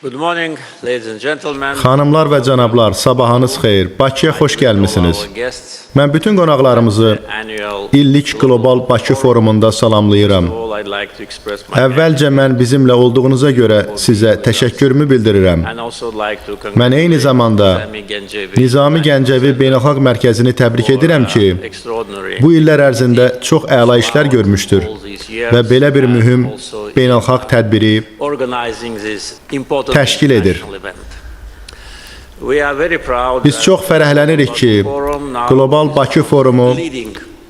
Good morning, ladies and gentlemen. Xanımlar və cənablar, sabahınız xeyir. Bakıya xoş gəlmisiniz. Mən bütün qonaqlarımızı illik Qlobal Bakı forumunda salamlayıram. Əvvəlcə mən bizimlə olduğunuza görə sizə təşəkkürümü bildirirəm. Mən eyni zamanda Nizami Gəncəvi Beynəlxalq Mərkəzini təbrik edirəm ki, bu illər ərzində çox əla işlər görmüşdür və belə bir mühüm beynəlxalq tədbiri təşkil edir. Biz çox fərəhlənirik ki, Qlobal Bakı forumu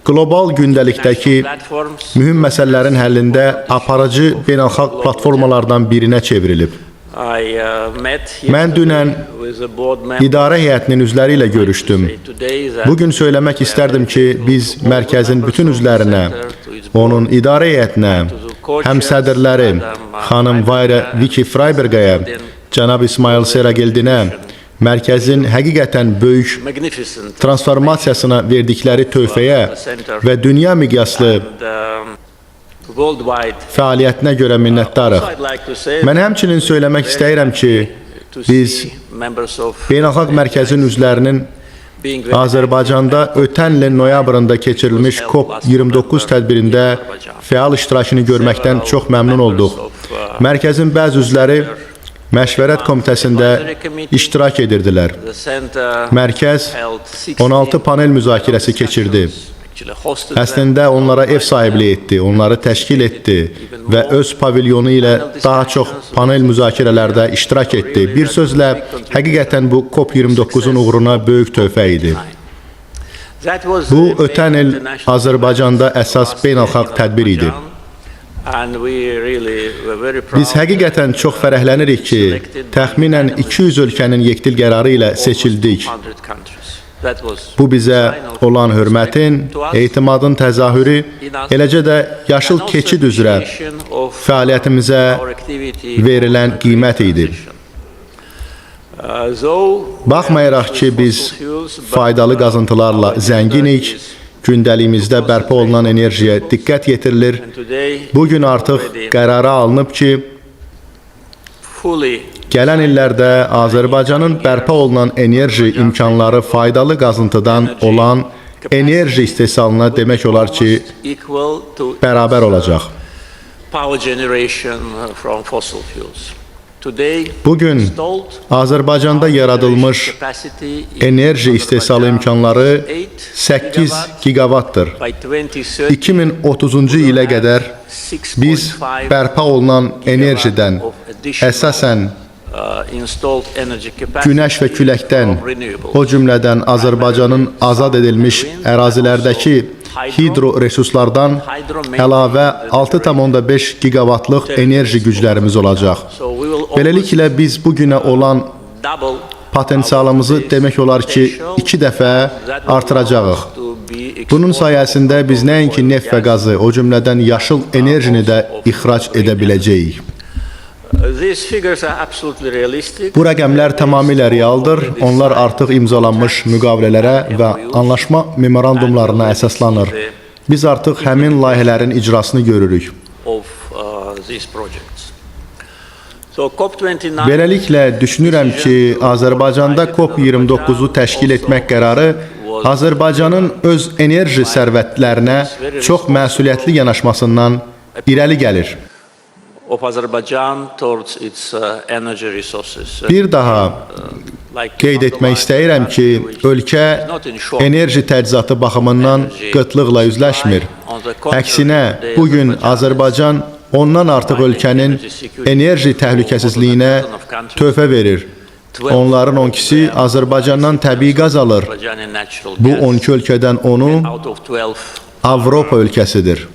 qlobal gündəlikdəki mühüm məsələlərin həllində aparıcı beynəlxalq platformalardan birinə çevrilib. Mən dünən idarə heyətinin üzvləri ilə görüşdüm. Bugün söyləmək istərdim ki, biz mərkəzin bütün üzvlərinə, onun idarə heyətinə, həmsədrləri, xanım Vayrə Viki Freibergaya, cənab İsmail Seragildinə, mərkəzin həqiqətən böyük transformasiyasına verdikləri töhfəyə və dünya miqyaslı fəaliyyətinə görə minnətdarıq. Mən həmçinin söyləmək istəyirəm ki, biz Beynəlxalq Mərkəzin üzvlərinin Azərbaycanda ötən ilin noyabrında keçirilmiş COP29 tədbirində fəal iştirakını görməkdən çox məmnun olduq. Mərkəzin bəzi üzvləri Məşvərət Komitəsində iştirak edirdilər. Mərkəz 16 panel müzakirəsi keçirdi. Əslində onlara ev sahibliyi etdi, onları təşkil etdi və öz pavilyonu ilə daha çox panel müzakirələrdə iştirak etdi. Bir sözlə, həqiqətən bu COP29-un uğruna böyük töhfə idi. Bu, ötən il Azərbaycanda əsas beynəlxalq tədbir idi. Biz həqiqətən çox fərəhlənirik ki, təxminən 200 ölkənin yekdil qərarı ilə seçildik. Bu bizə olan hörmətin, etimadın təzahürü, eləcə də yaşıl keçid üzrə fəaliyyətimizə verilən qiymət idi. Baxmayaraq ki, biz faydalı qazıntılarla zənginik, gündəliyimizdə bərpa olunan enerjiyə diqqət yetirilir. Bugün artıq qərara alınıb ki, gələn illərdə Azərbaycanın bərpa olunan enerji imkanları faydalı qazıntıdan olan enerji istehsalına demək olar ki, bərabər olacaq. Bugün Azərbaycanda yaradılmış enerji istehsalı imkanları 8 gigavatdır. 2030-cu ilə qədər biz bərpa olunan enerjidən əsasən günəş və küləkdən, o cümlədən Azərbaycanın azad edilmiş ərazilərdəki hidro resurslardan əlavə 6,5 gigavatlıq enerji güclərimiz olacaq. Beləliklə, biz bugünə olan potensialımızı demək olar ki, 2 dəfə artıracağıq. Bunun sayəsində biz nəinki neft və qazı, o cümlədən yaşıl enerjini də ixrac edə biləcəyik. Bu rəqəmlər tamamilə realdır. Onlar artıq imzalanmış müqavilələrə və anlaşma memorandumlarına əsaslanır. Biz artıq həmin layihələrin icrasını görürük. Beləliklə, düşünürəm ki, Azərbaycanda COP29-u təşkil etmək qərarı Azərbaycanın öz enerji sərvətlərinə çox məsuliyyətli yanaşmasından irəli gəlir. Bir daha qeyd etmək istəyirəm ki, ölkə enerji təchizatı baxımından qıtlıqla üzləşmir. Əksinə, bugün Azərbaycan ondan artıq ölkənin enerji təhlükəsizliyinə töhfə verir. Onların 12-si Azərbaycandan təbii qaz alır. Bu 12 ölkədən 10-u Avropa ölkəsidir.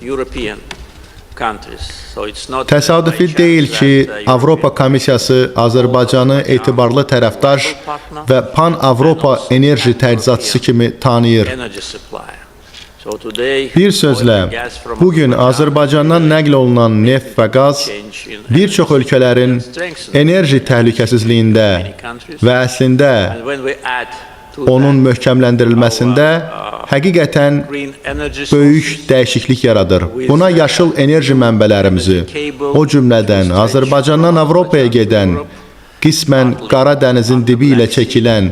Təsadüfi deyil ki, Avropa Komissiyası Azərbaycanı etibarlı tərəfdaş və Pan-Avropa enerji təchizatçısı kimi tanıyır. Bir sözlə, bugün Azərbaycandan nəql olunan neft və qaz bir çox ölkələrin enerji təhlükəsizliyində və əslində onun möhkəmləndirilməsində həqiqətən böyük dəyişiklik yaradır. Buna yaşıl enerji mənbələrimizi, o cümlədən Azərbaycandan Avropaya gedən qismən Qara dənizin dibi ilə çəkilən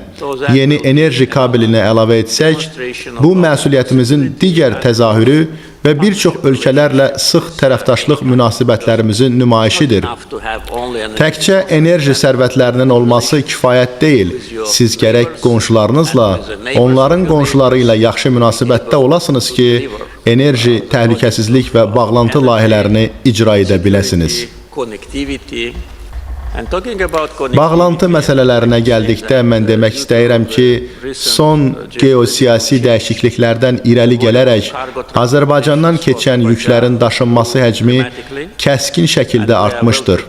yeni enerji kabelinə əlavə etsək, bu məsuliyyətimizin digər təzahürü və bir çox ölkələrlə sıx tərəfdaşlıq münasibətlərimizin nümayişidir. Təkcə enerji sərvətlərinin olması kifayət deyil. Siz gərək qonşularınızla, onların qonşuları ilə yaxşı münasibətdə olasınız ki, enerji, təhlükəsizlik və bağlantı layihələrini icra edə biləsiniz. Bağlantı məsələlərinə gəldikdə mən demək istəyirəm ki, son geosiyasi dəyişikliklərdən irəli gələrək Azərbaycandan keçən yüklərin daşınması həcmi kəskin şəkildə artmışdır.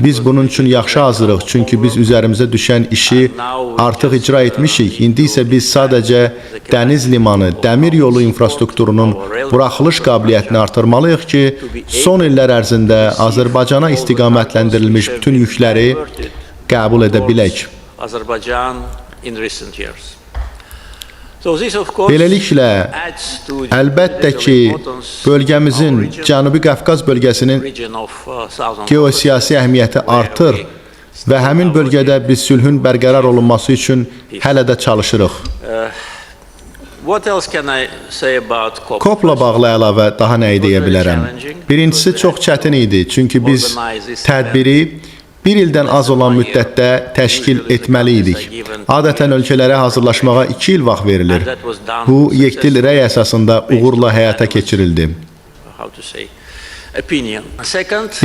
Biz bunun üçün yaxşı hazırıq, çünki biz üzərimizə düşən işi artıq icra etmişik. İndi isə biz sadəcə dəniz limanı, dəmir yolu infrastrukturunun buraxılış qabiliyyətini artırmalıyıq ki, son illər ərzində Azərbaycana istiqamətləndirilmiş bütün yükləri qəbul edə bilək. Beləliklə, əlbəttə ki, bölgəmizin, Cənubi Qafqaz bölgəsinin geosiyasi əhəmiyyəti artır və həmin bölgədə biz sülhün bərqərar olunması üçün hələ də çalışırıq. COP-la bağlı əlavə daha nəyi deyə bilərəm? Birincisi çox çətin idi, çünki biz tədbiri bir ildən az olan müddətdə təşkil etməli idik. Adətən ölkələrə hazırlaşmağa 2 il vaxt verilir. Bu, yekdil rəy əsasında uğurla həyata keçirildi.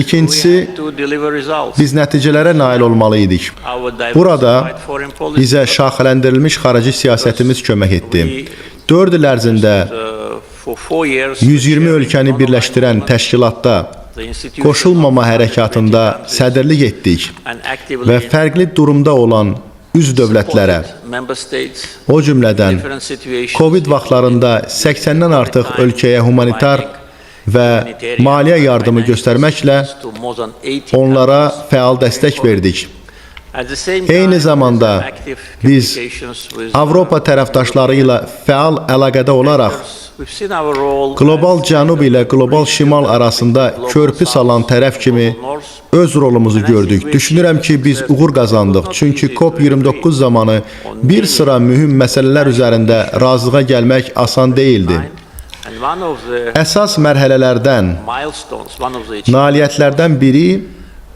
İkincisi, biz nəticələrə nail olmalı idik. Burada bizə şaxələndirilmiş xarici siyasətimiz kömək etdi. 4 il ərzində 120 ölkəni birləşdirən təşkilatda qoşulmama hərəkatında sədrlik etdik və fərqli durumda olan üzv dövlətlərə, o cümlədən Covid vaxtlarında 80-dən artıq ölkəyə humanitar və maliyyə yardımı göstərməklə onlara fəal dəstək verdik. Eyni zamanda biz Avropa tərəfdaşları ilə fəal əlaqədə olaraq qlobal cənub ilə qlobal şimal arasında körpü salan tərəf kimi öz rolumuzu gördük. Düşünürəm ki, biz uğur qazandıq. Çünki COP29 zamanı bir sıra mühüm məsələlər üzərində razılığa gəlmək asan deyildi. Əsas mərhələlərdən, nailiyyətlərdən biri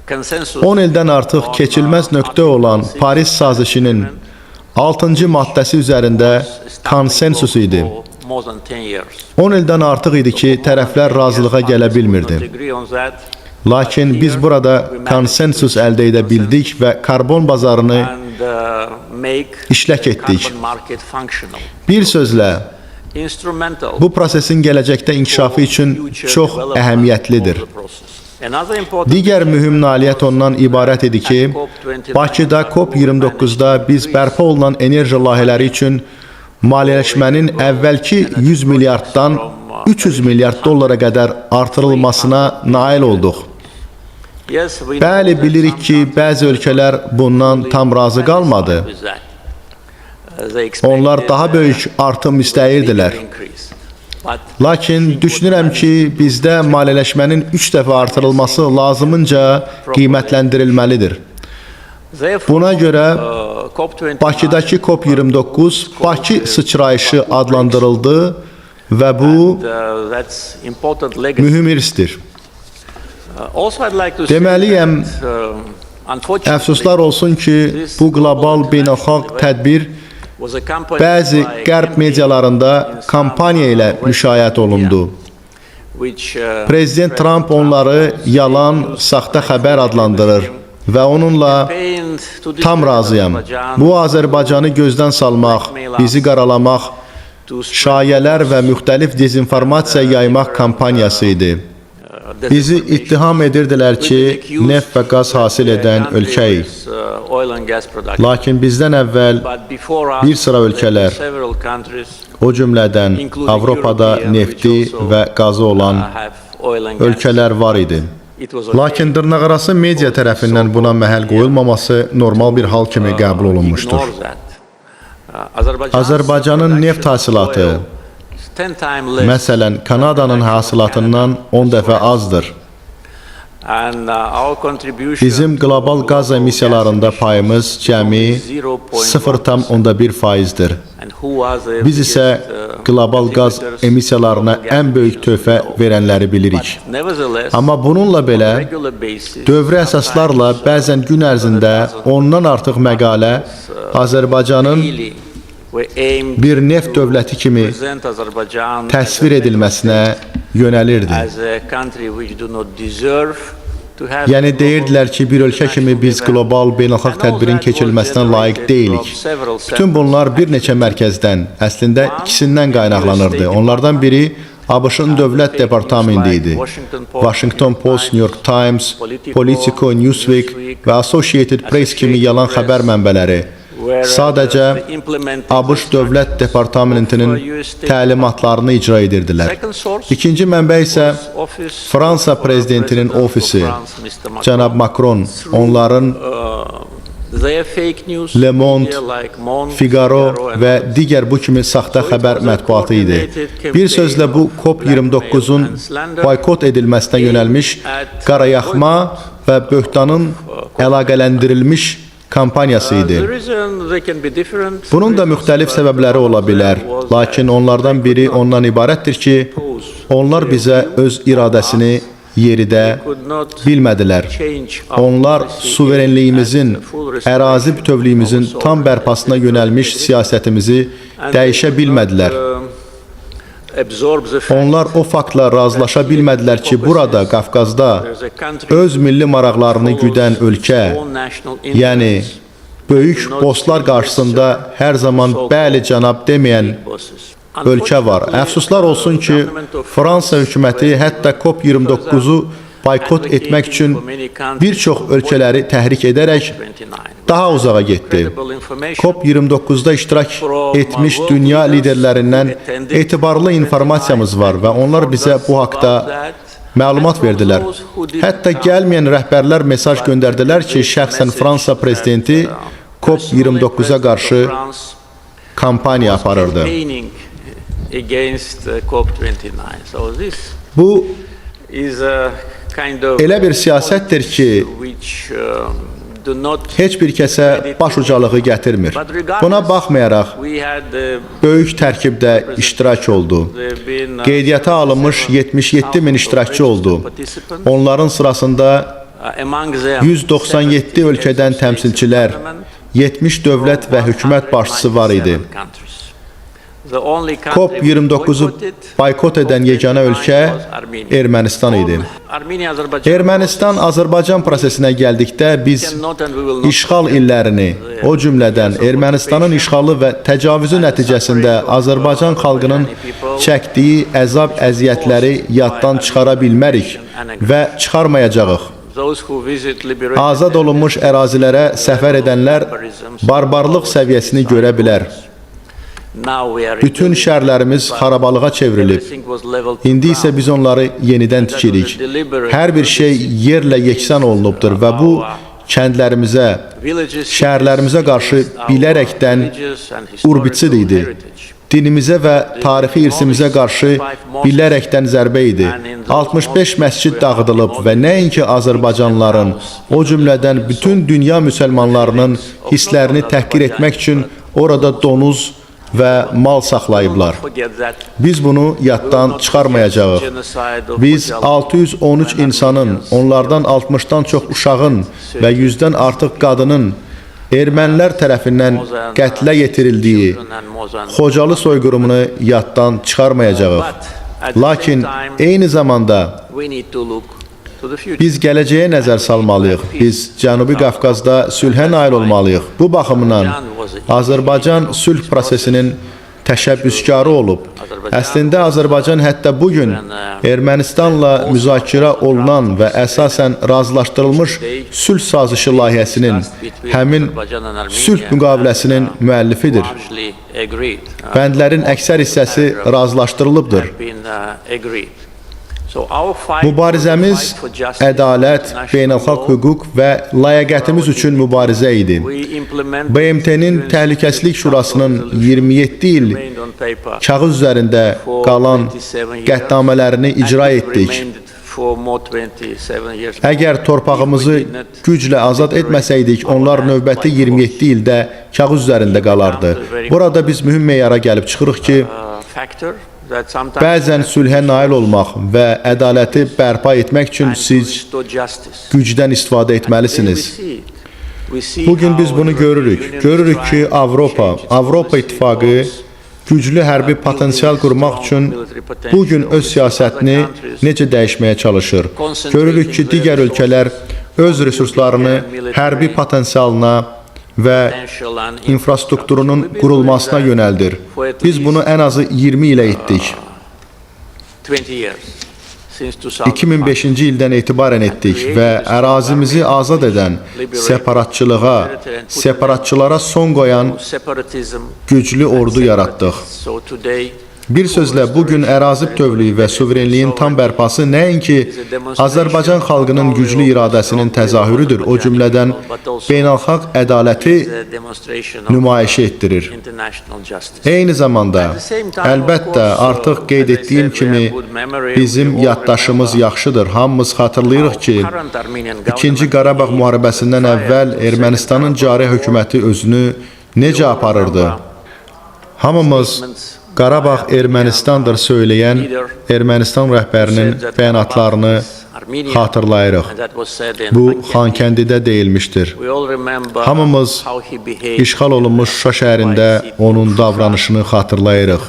10 ildən artıq keçilməz nöqtə olan Paris sazişinin 6-cı maddəsi üzərində konsensus idi. 10 ildən artıq idi ki, tərəflər razılığa gələ bilmirdi. Lakin biz burada konsensus əldə edə bildik və karbon bazarını işlək etdik. Bir sözlə, bu prosesin gələcəkdə inkişafı üçün çox əhəmiyyətlidir. Digər mühüm nailiyyət ondan ibarət idi ki, Bakıda COP29-da biz bərpa olunan enerji layihələri üçün maliyyələşmənin əvvəlki 100 milyarddan 300 milyard dollara qədər artırılmasına nail olduq. Bəli, bilirik ki, bəzi ölkələr bundan tam razı qalmadı. Onlar daha böyük artım istəyirdilər. Lakin düşünürəm ki, bizdə maliyyələşmənin 3 dəfə artırılması lazımınca qiymətləndirilməlidir. Buna görə Bakıdakı COP29 Bakı sıçrayışı adlandırıldı və bu mühüm irsdir. Deməliyəm, əfsuslar olsun ki, bu qlobal beynəlxalq tədbir bəzi qərb medialarında kampaniya ilə müşayiət olundu. Prezident Trump onları yalan, saxta xəbər adlandırır və onunla tam razıyam. Bu, Azərbaycanı gözdən salmaq, bizi qaralamaq, şayələr və müxtəlif dezinformasiya yaymaq kampaniyası idi. Bizi ittiham edirdilər ki, neft və qaz hasil edən ölkəyik. Lakin bizdən əvvəl bir sıra ölkələr, o cümlədən Avropada nefti və qazı olan ölkələr var idi. Lakin dırnaqarası media tərəfindən buna məhəl qoyulmaması normal bir hal kimi qəbul olunmuşdur. Azərbaycanın neft hasilatı, məsələn, Kanadanın hasilatından 10 dəfə azdır. Bizim qlobal qaz emissiyalarında payımız cəmi 0,1%-dir. Biz isə qlobal qaz emissiyalarına ən böyük töhfə verənləri bilirik. Amma bununla belə, dövrü əsaslarla bəzən gün ərzində ondan artıq məqalə Azərbaycanın bir neft dövləti kimi təsvir edilməsinə yönəlirdi. Yəni deyirdilər ki, bir ölkə kimi biz qlobal beynəlxalq tədbirin keçirilməsinə layiq deyilik. Bütün bunlar bir neçə mərkəzdən, əslində ikisindən qaynaqlanırdı. Onlardan biri ABŞ-ın dövlət departamenti idi. Washington Post, New York Times, Politico, Newsweek və Associated Press kimi yalan xəbər mənbələri sadəcə ABŞ dövlət departamentinin təlimatlarını icra edirdilər. İkinci mənbə isə Fransa prezidentinin ofisi, cənab Macron, onların Le Monde, Figaro və digər bu kimi saxta xəbər mətbuatı idi. Bir sözlə bu COP29-un boykot edilməsinə yönəlmiş qarayaxma və böhtanın əlaqələndirilmiş kampaniyası idi. Bunun da müxtəlif səbəbləri ola bilər, lakin onlardan biri ondan ibarətdir ki, onlar bizə öz iradəsini yeridə bilmədilər. Onlar suverenliyimizin, ərazi bütövlüyümüzün tam bərpasına yönəlmiş siyasətimizi dəyişə bilmədilər. Onlar o faktla razılaşa bilmədilər ki, burada, Qafqazda öz milli maraqlarını güdən ölkə, yəni böyük bosslar qarşısında hər zaman bəli cənab deməyən ölkə var. Əfsuslar olsun ki, Fransa hökuməti hətta COP29-u boykot etmək üçün bir çox ölkələri təhrik edərək daha uzağa getdi. COP29-da iştirak etmiş dünya liderlərindən etibarlı informasiyamız var və onlar bizə bu haqda məlumat verdilər. Hətta gəlməyən rəhbərlər mesaj göndərdilər ki, şəxsən Fransa prezidenti COP29-a qarşı kampaniya aparırdı. Bu elə bir siyasətdir ki, heç bir kəsə baş ucalığı gətirmir. Buna baxmayaraq, böyük tərkibdə iştirak oldu. Qeydiyyata alınmış 77 min iştirakçı oldu. Onların sırasında 197 ölkədən təmsilçilər, 70 dövlət və hökumət başçısı var idi. COP29-u boykot edən yeganə ölkə Ermənistan idi. Ermənistan-Azərbaycan prosesinə gəldikdə biz işğal illərini, o cümlədən Ermənistanın işğalı və təcavüzü nəticəsində Azərbaycan xalqının çəkdiyi əzab-əziyyətləri yaddan çıxara bilmərik və çıxarmayacağıq. Azad olunmuş ərazilərə səfər edənlər barbarlıq səviyyəsini görə bilər. Bütün şəhərlərimiz xarabalığa çevrilib. İndi isə biz onları yenidən tikirik. Hər bir şey yerlə yeksan olunubdur və bu kəndlərimizə, şəhərlərimizə qarşı bilərəkdən urbitsid idi. Dinimizə və tarixi irsimizə qarşı bilərəkdən zərbə idi. 65 məscid dağıdılıb və nəinki Azərbaycanlıların, o cümlədən bütün dünya müsəlmanlarının hisslərini təhqir etmək üçün orada donuz və mal saxlayıblar. Biz bunu yaddan çıxarmayacağıq. Biz 613 insanın, onlardan 60-dan çox uşağın və 100-dən artıq qadının ermənilər tərəfindən qətlə yetirildiyi Xocalı soyqırımını yaddan çıxarmayacağıq. Lakin eyni zamanda biz gələcəyə nəzər salmalıyıq. Biz Cənubi Qafqazda sülhə nail olmalıyıq. Bu baxımdan Azərbaycan sülh prosesinin təşəbbüskarı olub. Əslində Azərbaycan hətta bugün Ermənistanla müzakirə olunan və əsasən razılaşdırılmış sülh sazişi layihəsinin, həmin sülh müqaviləsinin müəllifidir. Bəndlərin əksər hissəsi razılaşdırılıbdır. Mübarizəmiz ədalət, beynəlxalq hüquq və layiqətimiz üçün mübarizə idi. BMT-nin Təhlükəsizlik Şurasının 27 il kağız üzərində qalan qətnamələrini icra etdik. Əgər torpağımızı güclə azad etməsəydik, onlar növbəti 27 ildə kağız üzərində qalardı. Burada biz mühüm meyara gəlib çıxırıq ki, bəzən sülhə nail olmaq və ədaləti bərpa etmək üçün siz gücdən istifadə etməlisiniz. Bugün biz bunu görürük. Görürük ki, Avropa İttifaqı güclü hərbi potensial qurmaq üçün bugün öz siyasətini necə dəyişməyə çalışır. Görürük ki, digər ölkələr öz resurslarını hərbi potensialına və infrastrukturunun qurulmasına yönəldir. Biz bunu ən azı 20 ilə etdik. 2005-ci ildən etibarən etdik və ərazimizi azad edən separatçılara son qoyan güclü ordu yaratdıq. Bir sözlə, bugün ərazi bütövlüyü və suverenliyin tam bərpası nəinki Azərbaycan xalqının güclü iradəsinin təzahürüdür, o cümlədən beynəlxalq ədaləti nümayiş etdirir. Eyni zamanda, əlbəttə, artıq qeyd etdiyim kimi, bizim yaddaşımız yaxşıdır. Hamımız xatırlayırıq ki, 2-ci Qarabağ müharibəsindən əvvəl Ermənistanın cari hökuməti özünü necə aparırdı? Hamımız Qarabağ Ermənistandır söyləyən Ermənistan rəhbərinin bəyanatlarını xatırlayırıq. Bu, Xankəndidə deyilmişdir. Hamımız işğal olunmuş Şuşa şəhərində onun davranışını xatırlayırıq.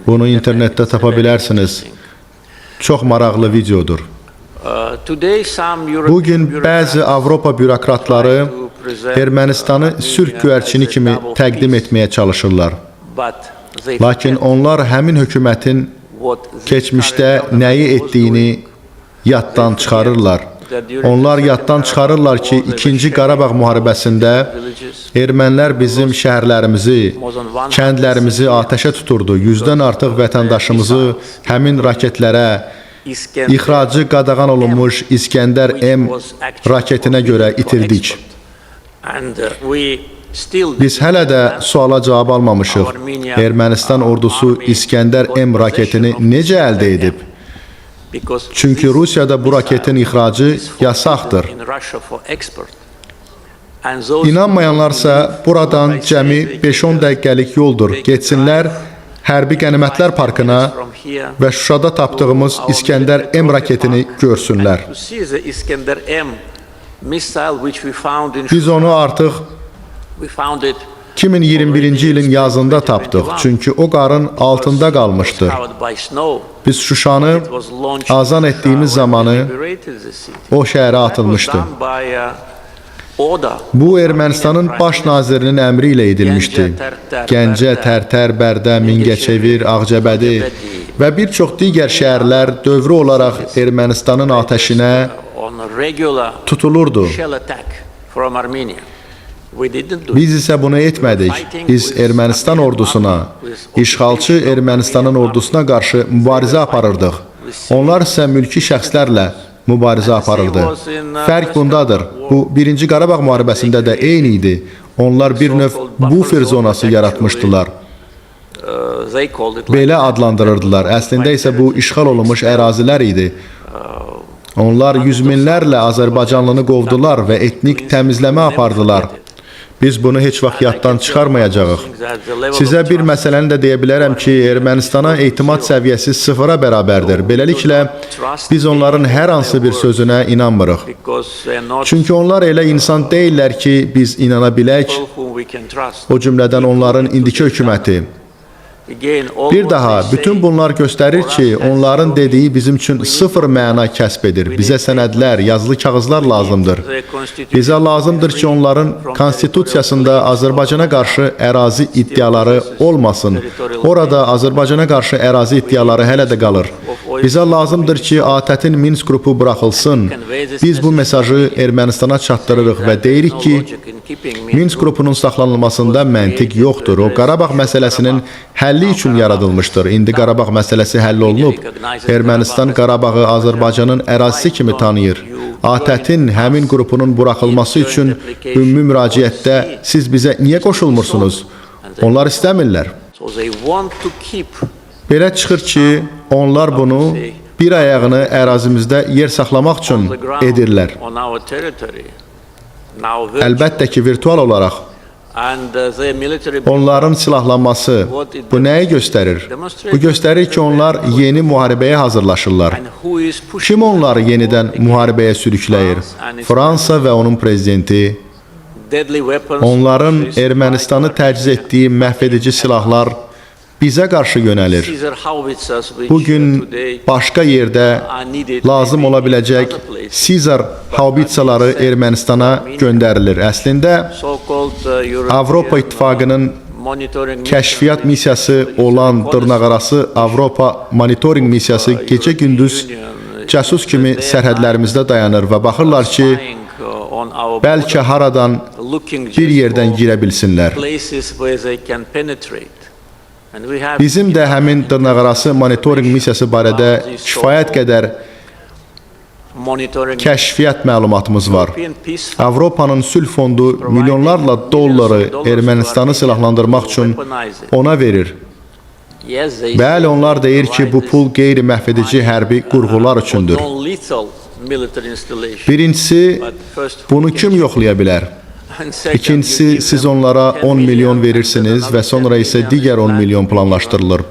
Bunu internetdə tapa bilərsiniz. Çox maraqlı videodur. Bugün bəzi Avropa bürokratları Ermənistanı sülh güvərçini kimi təqdim etməyə çalışırlar. Lakin onlar həmin hökumətin keçmişdə nəyi etdiyini yaddan çıxarırlar. Onlar yaddan çıxarırlar ki, 2-ci Qarabağ müharibəsində ermənilər bizim şəhərlərimizi, kəndlərimizi atəşə tuturdu. 100-dən artıq vətəndaşımızı həmin raketlərə, ixracı qadağan olunmuş İskəndər M raketinə görə itirdik. Biz hələ də suala cavab almamışıq. Ermənistan ordusu İskəndər M raketini necə əldə edib? Çünki Rusiyada bu raketin ixracı yasaqdır. İnanmayanlarsa buradan cəmi 5-10 dəqiqəlik yoldur. Getsinlər Hərbi Qənimətlər Parkına və Şuşada tapdığımız İskəndər M raketini görsünlər. Biz onu artıq 2021-ci ilin yazında tapdıq, çünki o qarın altında qalmışdır. Biz Şuşanı azan etdiyimiz zamanı o şəhərə atılmışdı. Bu, Ermənistanın baş nazirinin əmri ilə edilmişdi. Gəncə, Tərtər, Bərdə, Mingəçevir, Ağcabədi və bir çox digər şəhərlər dövrü olaraq Ermənistanın atəşinə tutulurdu. Biz isə bunu etmədik. Biz Ermənistan ordusuna, işğalçı Ermənistanın ordusuna qarşı mübarizə aparırdıq. Onlar isə mülki şəxslərlə mübarizə aparırdı. Fərq bundadır. Bu, 1-ci Qarabağ müharibəsində də eyni idi. Onlar bir növ bufer zonası yaratmışdılar. Belə adlandırırdılar. Əslində isə bu, işğal olunmuş ərazilər idi. Onlar yüz minlərlə Azərbaycanlını qovdular və etnik təmizləmə apardılar. Biz bunu heç vaxt yaddan çıxarmayacağıq. Sizə bir məsələni də deyə bilərəm ki, Ermənistana etimad səviyyəsi sıfıra bərabərdir. Beləliklə, biz onların hər hansı bir sözünə inanmırıq. Çünki onlar elə insan deyirlər ki, biz inana bilək, o cümlədən onların indiki hökuməti. Bir daha, bütün bunlar göstərir ki, onların dediyi bizim üçün sıfır məna kəsb edir. Bizə sənədlər, yazılı kağızlar lazımdır. Bizə lazımdır ki, onların konstitusiyasında Azərbaycana qarşı ərazi iddiaları olmasın. Orada Azərbaycana qarşı ərazi iddiaları hələ də qalır. Bizə lazımdır ki, ATƏT-in Minsk qrupu buraxılsın. Biz bu mesajı Ermənistana çatdırırıq və deyirik ki, Minsk qrupunun saxlanılmasında məntiq yoxdur. O, Qarabağ məsələsinin həlli üçün yaradılmışdır. İndi Qarabağ məsələsi həll olunub. Ermənistan Qarabağı Azərbaycanın ərazisi kimi tanıyır. ATƏT-in həmin qrupunun buraxılması üçün ümumi müraciətdə siz bizə niyə qoşulmursunuz? Onlar istəmirlər. Belə çıxır ki, onlar bunu bir ayağını ərazimizdə yer saxlamaq üçün edirlər. on our territory. Now virtually. Əlbəttə ki, virtual olaraq. And their military Onların silahlanması bu nəyi göstərir? Bu göstərir ki, onlar yeni müharibəyə hazırlaşırlar. and who is pushing Kim onları yenidən müharibəyə sürükləyir? Fransa və onun prezidenti. deadly weapons? Onların Ermənistanı təchiz etdiyi məhvedici silahlar bizə qarşı yönəlir. Caesar howitzers, which Bugün today başqa yerdə are needed lazım maybe ola in biləcək other places. Caesar haubitsaları Ermənistana göndərilir. Əslində So-called Avropa İttifaqının monitoring kəşfiyyat missiyası olan dırnaqarası Avropa monitoring missiyası gecə-gündüz cəsus kimi sərhədlərimizdə dayanır və baxırlar ki, on our bəlkə haradan looking bir just yerdən for girə bilsinlər. places where they can penetrate. And we have Bizim də həmin dırnaqarası monitoring missiyası barədə kifayət qədər monitoring kəşfiyyat məlumatımız var. European peace Avropanın sülh fondu milyonlarla dolları Ermənistanı silahlandırmaq üçün ona verir. Yes, they Bəli, onlar deyir ki, bu pul qeyri-məhvedici hərbi qurğular üçündür. non-lethal military installation. Birincisi, But first, bunu kim yoxlaya bilər? and second, İkincisi, you give siz them onlara 10 10 milyon million verirsiniz and və sonra isə another digər 10 10 milyon planlaşdırılır.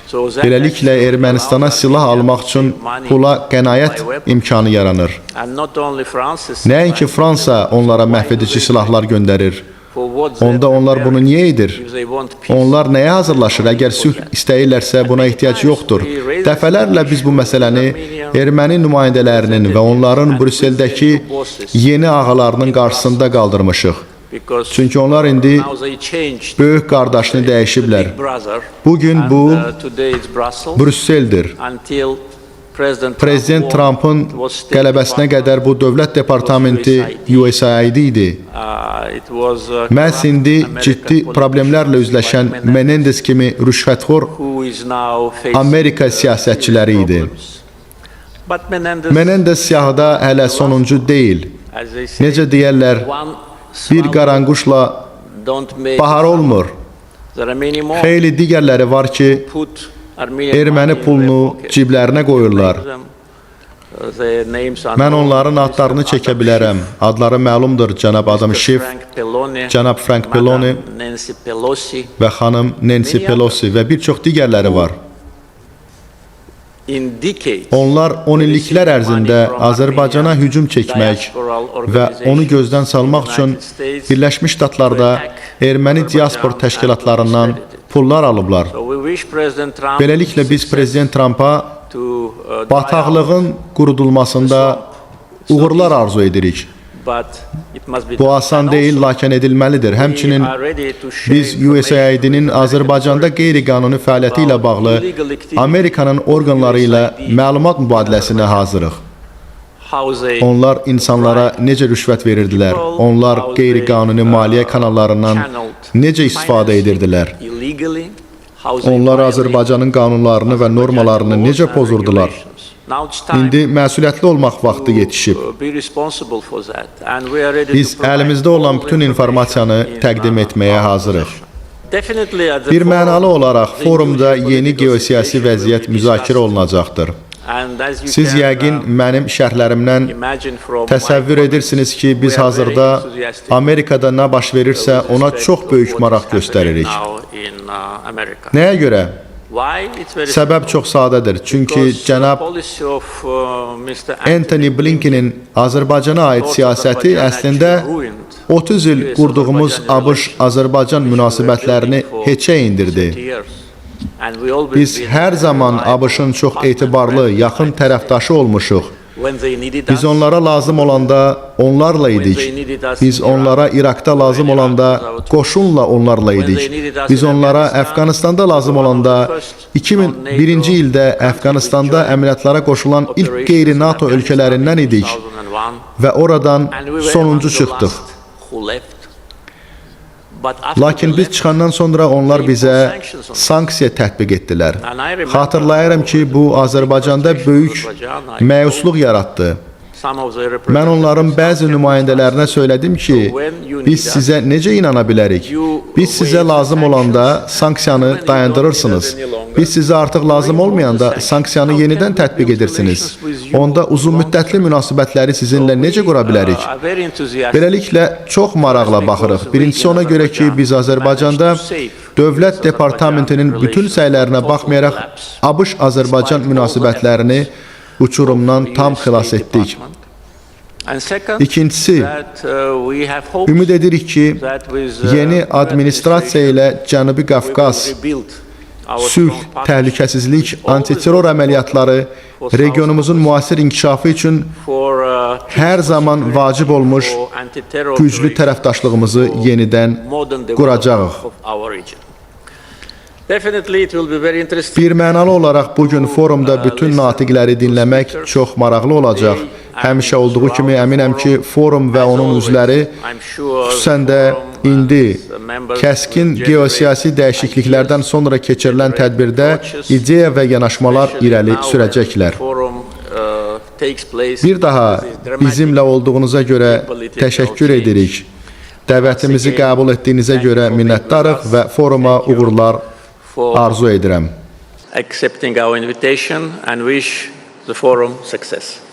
So that Beləliklə, actually Ermənistana allows silah Armenia almaq üçün to money pula qənaət by weapons. imkanı yaranır. And not only France is Nəinki Fransa onlara məhvedici silahlar göndərir. for what they Onda onlar prepare bunu niyə edir? if they want peace. Onlar nəyə hazırlaşır? Əgər sülh istəyirlərsə buna ehtiyac yoxdur. Dəfələrlə biz bu məsələni erməni nümayəndələrinin və onların Brüsseldəki yeni ağalarının qarşısında qaldırmışıq. Because Çünki onlar indi now they changed böyük qardaşını dəyişiblər. Big Brother. Bugün And, bu today it's Brussels. Brüsseldir. Until Prezident Trumpın qələbəsinə qədər bu dövlət departamenti USAID idi. Məhz indi ciddi problemlərlə üzləşən Menendez kimi rüşvətxor Amerika siyasətçiləri idi. Menendez siyahıda hələ sonuncu deyil. Necə deyərlər, bir qaranquşla bahar olmur. Xeyli digərləri var ki, erməni pulunu ciblərinə qoyurlar. Mən onların adlarını çəkə bilərəm. Adları məlumdur, cənab Adam Schiff, cənab Frank Pelloni və xanım Nancy Pelosi və bir çox digərləri var. Onlar 10 illiklər ərzində Azərbaycana hücum çəkmək və onu gözdən salmaq üçün Birləşmiş Ştatlarda erməni diaspor təşkilatlarından pullar alıblar. Beləliklə biz Prezident Trumpa bataqlığın qurudulmasında uğurlar arzu edirik. Bu asan deyil, lakin edilməlidir. Həmçinin biz USAID-nin Azərbaycanda qeyri-qanuni fəaliyyəti ilə bağlı Amerikanın orqanları ilə məlumat mübadiləsinə hazırıq. Onlar insanlara necə rüşvət verirdilər, onlar qeyri-qanuni maliyyə kanallarından necə istifadə edirdilər, onlar Azərbaycanın qanunlarını və normalarını necə pozurdular. İndi məsuliyyətli olmaq vaxtı yetişib. Biz əlimizdə olan bütün informasiyanı təqdim etməyə hazırıq. Bir mənalı olaraq forumda yeni geosiyasi vəziyyət müzakirə olunacaqdır. Siz yəqin mənim şərhlərimdən təsəvvür edirsiniz ki, biz hazırda Amerikada nə baş verirsə ona çox böyük maraq göstəririk. Nəyə görə? Səbəb çox sadədir. Çünki cənab Antony Blinkenin Azərbaycana aid siyasəti əslində 30 il qurduğumuz ABŞ-Azərbaycan münasibətlərini heçə indirdi. Biz hər zaman ABŞ-ın çox etibarlı, yaxın tərəfdaşı olmuşuq. Biz onlara lazım olanda onlarla idik. Biz onlara İraqda lazım olanda qoşunla onlarla idik. Biz onlara Əfqanistanda lazım olanda 2001-ci ildə Əfqanistanda əməliyyatlara qoşulan ilk qeyri-NATO ölkələrindən idik və oradan sonuncu çıxdıq. Lakin biz çıxandan sonra onlar bizə sanksiya tətbiq etdilər. Xatırlayıram ki, bu Azərbaycanda böyük məyusluq yaratdı. Mən onların bəzi nümayəndələrinə söylədim ki, biz sizə necə inana bilərik? Biz sizə lazım olanda sanksiyanı dayandırırsınız. Biz sizə artıq lazım olmayanda sanksiyanı yenidən tətbiq edirsiniz. Onda uzunmüddətli münasibətləri sizinlə necə qura bilərik? Beləliklə, çox maraqla baxırıq. Birincisi ona görə ki, biz Azərbaycanda Dövlət Departamentinin bütün səylərinə baxmayaraq ABŞ-Azərbaycan münasibətlərini uçurumdan tam xilas etdik. İkincisi, ümid edirik ki, yeni administrasiya ilə Cənubi Qafqaz, sülh, təhlükəsizlik, antiterror əməliyyatları regionumuzun müasir inkişafı üçün hər zaman vacib olmuş güclü tərəfdaşlığımızı yenidən quracağıq. Birmənalı olaraq bugün forumda bütün natiqləri dinləmək çox maraqlı olacaq. Həmişə olduğu kimi əminəm ki, forum və onun üzvləri, xüsusən də indi kəskin geosiyasi dəyişikliklərdən sonra keçirilən tədbirdə ideya və yanaşmalar irəli sürəcəklər. Bir daha bizimlə olduğunuza görə təşəkkür edirik. Dəvətimizi qəbul etdiyinizə görə minnətdarıq və foruma uğurlar arzu edirəm. Accepting our invitation and wish the forum success.